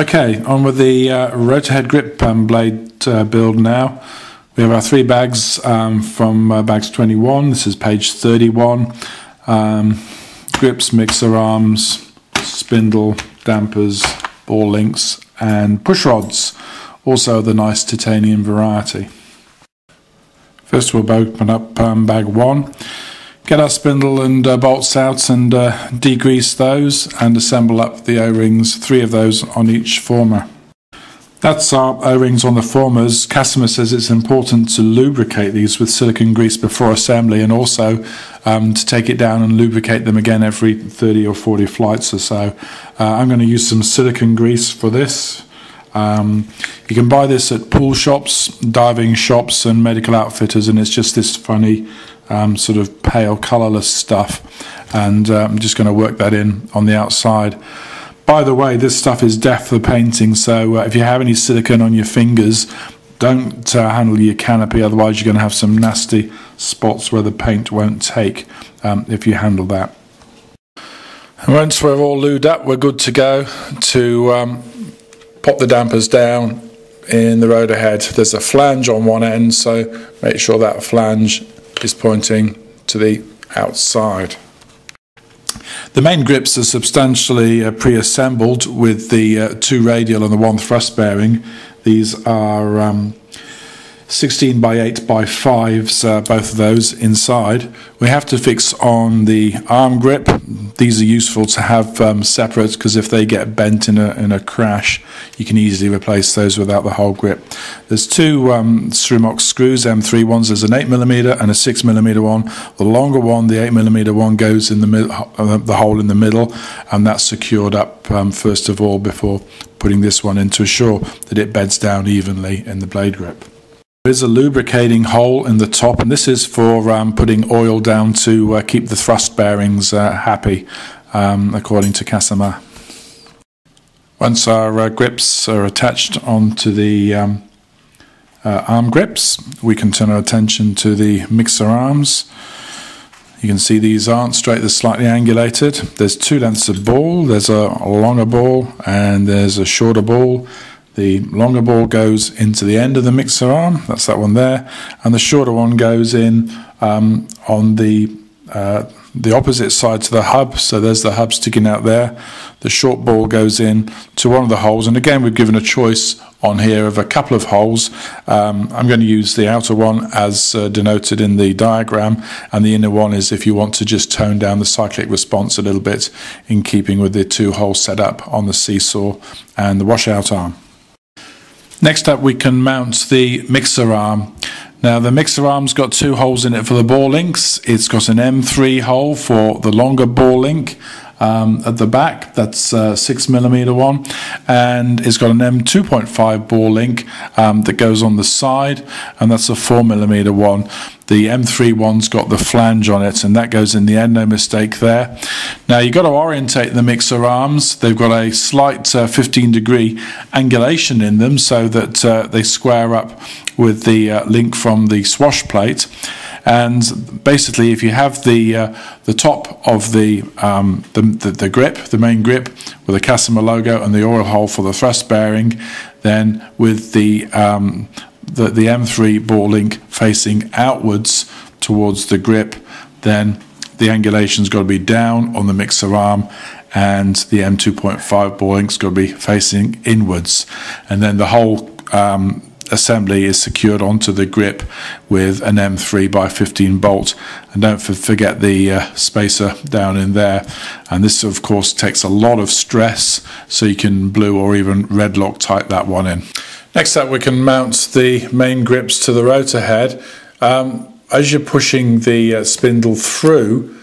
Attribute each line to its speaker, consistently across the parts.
Speaker 1: Okay, on with the rotor head grip blade build now. We have our 3 bags from bags 21. This is page 31. Grips, mixer arms, spindle, dampers, ball links and push rods. Also the nice titanium variety. First we'll open up bag 1. Get our spindle and bolts out and degrease those and assemble up the O-rings, 3 of those on each former. That's our O-rings on the formers. Kasama says it's important to lubricate these with silicone grease before assembly, and also to take it down and lubricate them again every 30 or 40 flights or so. I'm going to use some silicone grease for this. You can buy this at pool shops, diving shops and medical outfitters, and it's just this funny sort of pale colourless stuff, and I'm just going to work that in on the outside. By the way, this stuff is death for painting, so if you have any silicone on your fingers, don't handle your canopy, otherwise you're going to have some nasty spots where the paint won't take if you handle that. And once we're all lubed up, we're good to go to pop the dampers down in the rotor head. There's a flange on one end, so make sure that flange is pointing to the outside. The main grips are substantially pre-assembled with the 2 radial and the 1 thrust bearing. These are 16 by 8 by 5s, both of those inside. We have to fix on the arm grip. These are useful to have separate, because if they get bent in a crash, you can easily replace those without the whole grip. There's 2 Srimok screws, M3 ones. There's an 8mm and a 6mm one. The longer one, the 8mm one, goes in the middle, the hole in the middle, and that's secured up first of all before putting this one in to assure that it beds down evenly in the blade grip. There is a lubricating hole in the top, and this is for putting oil down to keep the thrust bearings happy, according to Kasama. Once our grips are attached onto the arm grips, we can turn our attention to the mixer arms. You can see these aren't straight, they're slightly angulated. There's 2 lengths of ball. There's a longer ball and there's a shorter ball. The longer ball goes into the end of the mixer arm, that's that one there, and the shorter one goes in on the opposite side to the hub, so there's the hub sticking out there. The short ball goes in to one of the holes, and again we've given a choice on here of a couple of holes. I'm going to use the outer one as denoted in the diagram, and the inner one is if you want to just tone down the cyclic response a little bit, in keeping with the 2 holes set up on the seesaw and the washout arm. Next up we can mount the mixer arm. Now the mixer arm's got 2 holes in it for the ball links. It's got an M3 hole for the longer ball link at the back, that's a 6mm one, and it's got an M2.5 ball link that goes on the side, and that's a 4mm one. The M3 one's got the flange on it, and that goes in the end, no mistake there. Now you've got to orientate the mixer arms. They've got a slight 15-degree angulation in them so that they square up with the link from the swash plate. And basically, if you have the top of the grip, the main grip, with the Kasama logo and the oil hole for the thrust bearing, then with the M3 ball link facing outwards towards the grip, then the angulation's got to be down on the mixer arm, and the M2.5 ball link's got to be facing inwards, and then the whole assembly is secured onto the grip with an M3 by 15 bolt, and don't forget the spacer down in there. And this of course takes a lot of stress, so you can blue or even red Loctite that one in. Next up we can mount the main grips to the rotor head. As you're pushing the spindle through,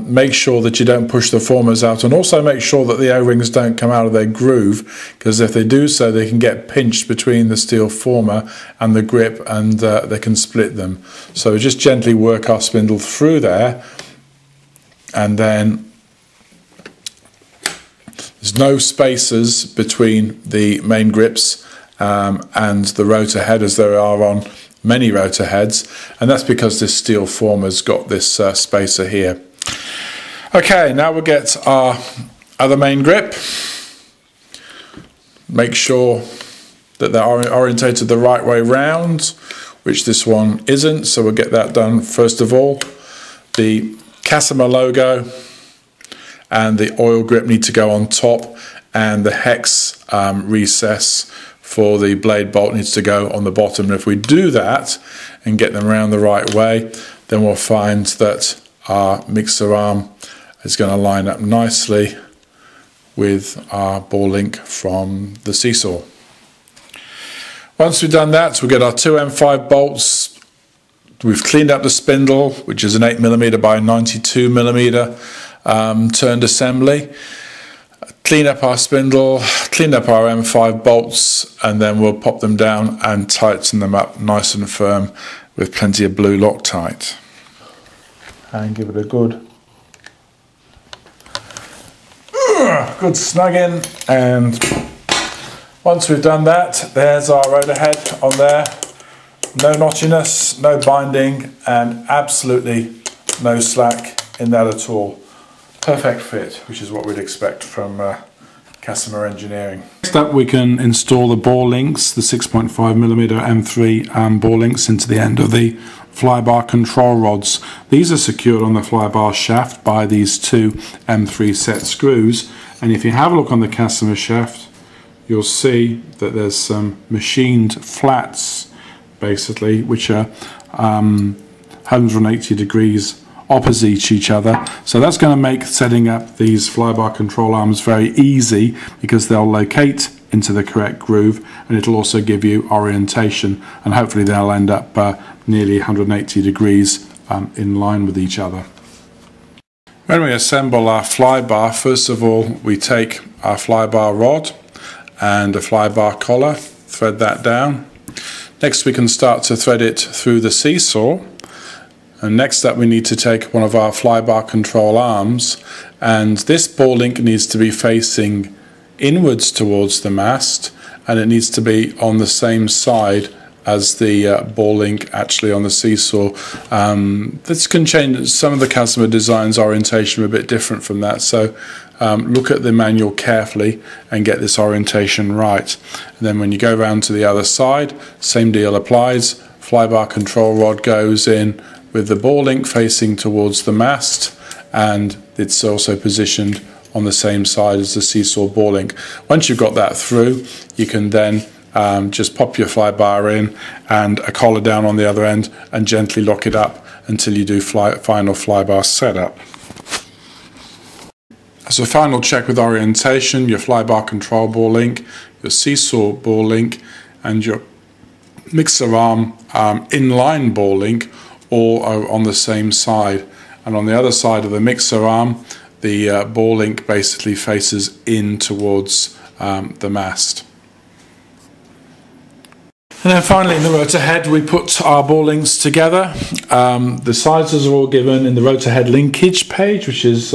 Speaker 1: make sure that you don't push the formers out, and also make sure that the O-rings don't come out of their groove, because if they do so, they can get pinched between the steel former and the grip, and they can split them. So just gently work our spindle through there, and then there's no spacers between the main grips and the rotor head, as there are on many rotor heads, and that's because this steel former's got this spacer here. Okay, now we'll get our other main grip. make sure that they're orientated the right way round, which this one isn't, so we'll get that done first of all. The Kasama logo and the oil grip need to go on top, and the hex recess for the blade bolt needs to go on the bottom. And if we do that and get them around the right way, then we'll find that our mixer arm is going to line up nicely with our ball link from the seesaw. Once we've done that, we'll get our two M5 bolts. We've cleaned up the spindle, which is an 8mm by 92mm turned assembly. Clean up our spindle, clean up our M5 bolts, and then we'll pop them down and tighten them up nice and firm with plenty of blue Loctite. And give it a good snug in. And once we've done that, there's our rotor head on there. No knottiness, no binding, and absolutely no slack in that at all. Perfect fit, which is what we'd expect from Kasama Engineering. Next up, we can install the ball links, the 6.5mm M3 ball links into the end of the flybar control rods. These are secured on the flybar shaft by these two M3 set screws, and if you have a look on the Kasama shaft, you'll see that there's some machined flats basically, which are 180 degrees opposite each other. So that's going to make setting up these flybar control arms very easy, because they'll locate into the correct groove, and it'll also give you orientation, and hopefully they'll end up nearly 180 degrees in line with each other. When we assemble our flybar, first of all we take our flybar rod and a flybar collar, thread that down. Next we can start to thread it through the seesaw. And next up we need to take one of our flybar control arms, and this ball link needs to be facing inwards towards the mast, and it needs to be on the same side as the ball link actually on the seesaw. This can change. Some of the Kasama designs orientation are a bit different from that, so look at the manual carefully and get this orientation right. And then when you go around to the other side, same deal applies. Flybar control rod goes in with the ball link facing towards the mast, and it's also positioned on the same side as the seesaw ball link. Once you've got that through, you can then just pop your flybar in and a collar down on the other end and gently lock it up until you do final flybar setup. As a final check with orientation, your flybar control ball link, your seesaw ball link, and your mixer arm inline ball link all are on the same side, and on the other side of the mixer arm the ball link basically faces in towards the mast. And then finally in the rotor head we put our ball links together. The sizes are all given in the rotor head linkage page, which is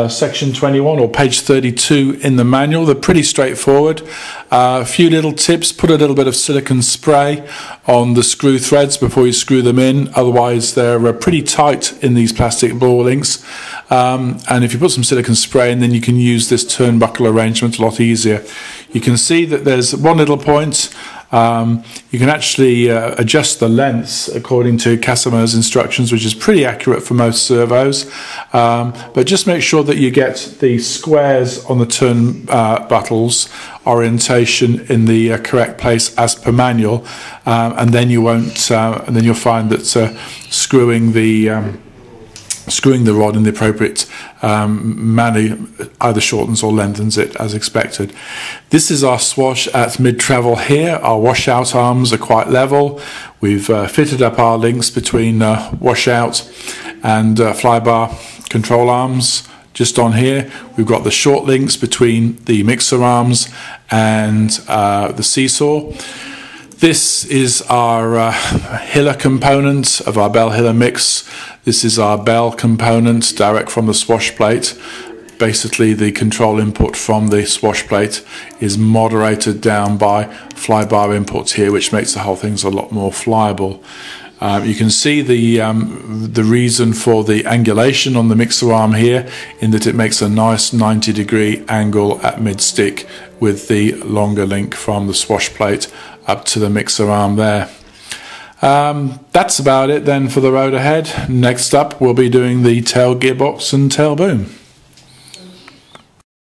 Speaker 1: section 21 or page 32 in the manual. They're pretty straightforward. A few little tips: put a little bit of silicone spray on the screw threads before you screw them in, otherwise they're pretty tight in these plastic ball links. And if you put some silicone spray in, then you can use this turnbuckle arrangement a lot easier. You can see that there's one little point. You can actually adjust the lengths according to Kasama's instructions, which is pretty accurate for most servos, but just make sure that you get the squares on the turnbuckles orientation in the correct place as per manual, and then you won't and then you'll find that screwing the rod in the appropriate manner either shortens or lengthens it as expected. This is our swash at mid-travel here. Our washout arms are quite level. We've fitted up our links between washout and flybar control arms just on here. We've got the short links between the mixer arms and the seesaw. This is our Hiller component of our bell Hiller mix. This is our bell component direct from the swash plate. Basically the control input from the swash plate is moderated down by flybar inputs here, which makes the whole thing a lot more flyable. You can see the reason for the angulation on the mixer arm here, in that it makes a nice 90-degree angle at mid-stick with the longer link from the swash plate up to the mixer arm there. That's about it then for the rotor head. Next up we'll be doing the tail gearbox and tail boom.